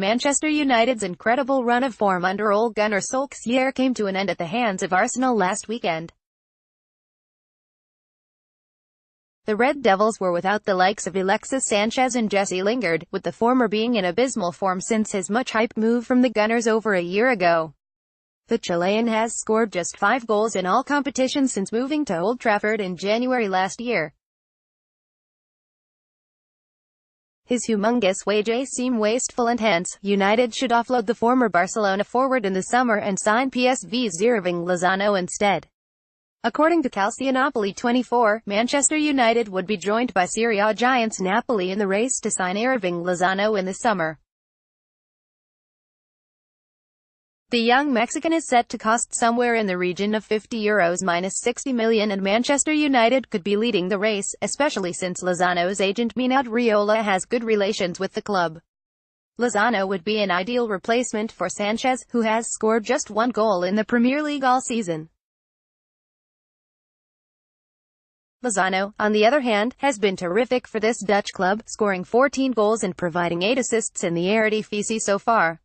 Manchester United's incredible run of form under Ole Gunnar Solksjaer came to an end at the hands of Arsenal last weekend. The Red Devils were without the likes of Alexis, Sanchez and Jesse Lingard, with the former being in abysmal form since his much-hyped move from the Gunners over a year ago. The Chilean has scored just 5 goals in all competitions since moving to Old Trafford in January last year. His humongous wages seem wasteful and hence, United should offload the former Barcelona forward in the summer and sign PSV's Hirving Lozano instead. According to Calciopoli 24, Manchester United would be joined by Serie A giants Napoli in the race to sign Hirving Lozano in the summer. The young Mexican is set to cost somewhere in the region of €50 minus 60 million, and Manchester United could be leading the race, especially since Lozano's agent ManUtd has good relations with the club. Lozano would be an ideal replacement for Sanchez, who has scored just 1 goal in the Premier League all season. Lozano, on the other hand, has been terrific for this Dutch club, scoring 14 goals and providing 8 assists in the Eredivisie so far.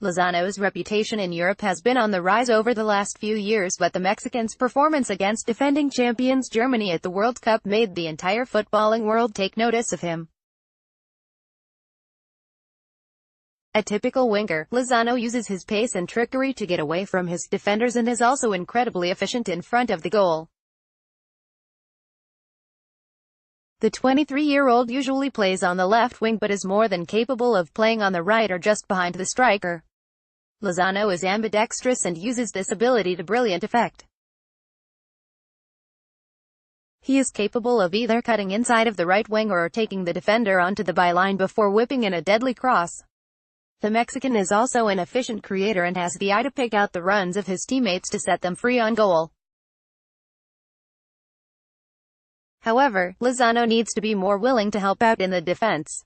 Lozano's reputation in Europe has been on the rise over the last few years, but the Mexican's performance against defending champions Germany at the World Cup made the entire footballing world take notice of him. A typical winger, Lozano uses his pace and trickery to get away from his defenders and is also incredibly efficient in front of the goal. The 23-year-old usually plays on the left wing but is more than capable of playing on the right or just behind the striker. Lozano is ambidextrous and uses this ability to brilliant effect. He is capable of either cutting inside of the right wing or taking the defender onto the byline before whipping in a deadly cross. The Mexican is also an efficient creator and has the eye to pick out the runs of his teammates to set them free on goal. However, Lozano needs to be more willing to help out in the defense.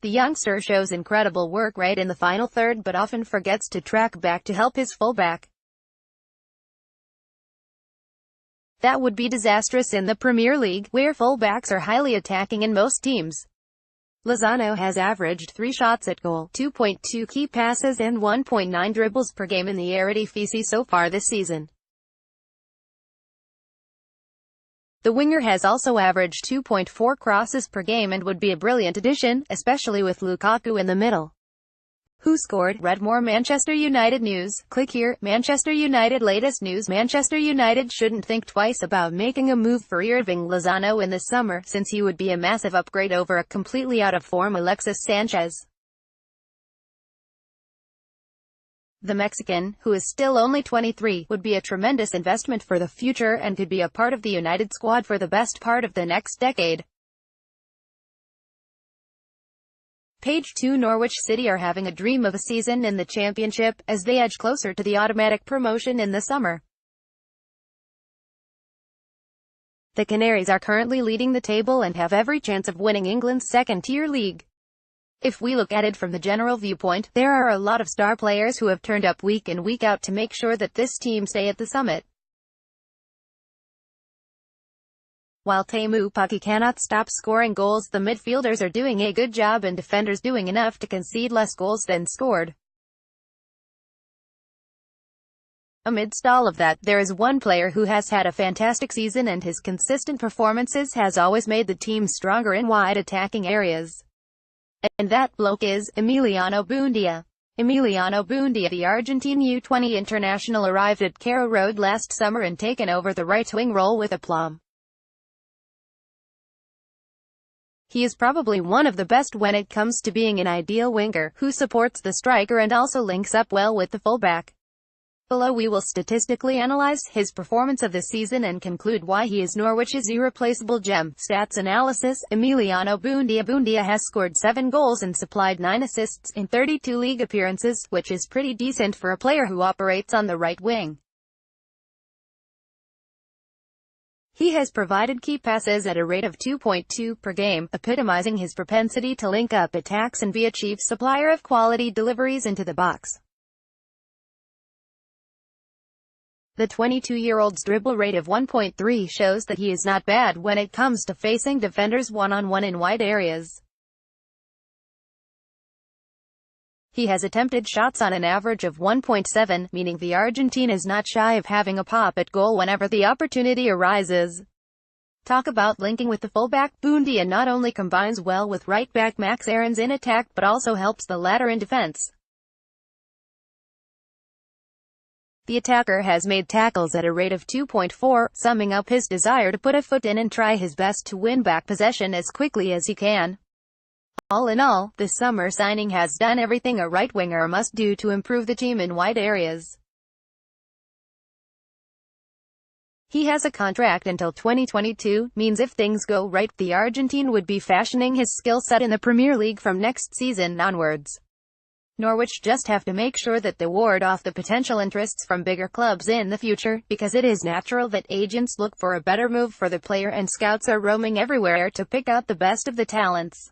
The youngster shows incredible work rate in the final third but often forgets to track back to help his fullback. That would be disastrous in the Premier League, where fullbacks are highly attacking in most teams. Lozano has averaged 3 shots at goal, 2.2 key passes and 1.9 dribbles per game in the Eredivisie so far this season. The winger has also averaged 2.4 crosses per game and would be a brilliant addition, especially with Lukaku in the middle. Who scored? Read more Manchester United news. Click here. Manchester United latest news. Manchester United shouldn't think twice about making a move for Hirving Lozano in the summer, since he would be a massive upgrade over a completely out of form Alexis Sanchez. The Mexican, who is still only 23, would be a tremendous investment for the future and could be a part of the United squad for the best part of the next decade. Page 2 Norwich City are having a dream of a season in the Championship, as they edge closer to the automatic promotion in the summer. The Canaries are currently leading the table and have every chance of winning England's second-tier league. If we look at it from the general viewpoint, there are a lot of star players who have turned up week in week out to make sure that this team stay at the summit. While Teemu Pukki cannot stop scoring goals, the midfielders are doing a good job and defenders doing enough to concede less goals than scored. Amidst all of that, there is one player who has had a fantastic season and his consistent performances has always made the team stronger in wide attacking areas. And that bloke is Emiliano Buendia. Emiliano Buendia, the Argentine U20 international, arrived at Carrow Road last summer and taken over the right-wing role with aplomb. He is probably one of the best when it comes to being an ideal winger, who supports the striker and also links up well with the fullback. Below we will statistically analyze his performance of the season and conclude why he is Norwich's irreplaceable gem. Stats analysis. Emiliano Buendia. Buendia has scored 7 goals and supplied 9 assists in 32 league appearances, which is pretty decent for a player who operates on the right wing. He has provided key passes at a rate of 2.2 per game, epitomizing his propensity to link up attacks and be a chief supplier of quality deliveries into the box. The 22-year-old's dribble rate of 1.3 shows that he is not bad when it comes to facing defenders one-on-one in wide areas. He has attempted shots on an average of 1.7, meaning the Argentine is not shy of having a pop at goal whenever the opportunity arises. Talk about linking with the fullback. Buendia not only combines well with right-back Max Aarons in attack but also helps the latter in defense. The attacker has made tackles at a rate of 2.4, summing up his desire to put a foot in and try his best to win back possession as quickly as he can. All in all, this summer signing has done everything a right-winger must do to improve the team in wide areas. He has a contract until 2022, means if things go right, the Argentine would be fashioning his skill set in the Premier League from next season onwards. Norwich just have to make sure that they ward off the potential interests from bigger clubs in the future, because it is natural that agents look for a better move for the player and scouts are roaming everywhere to pick out the best of the talents.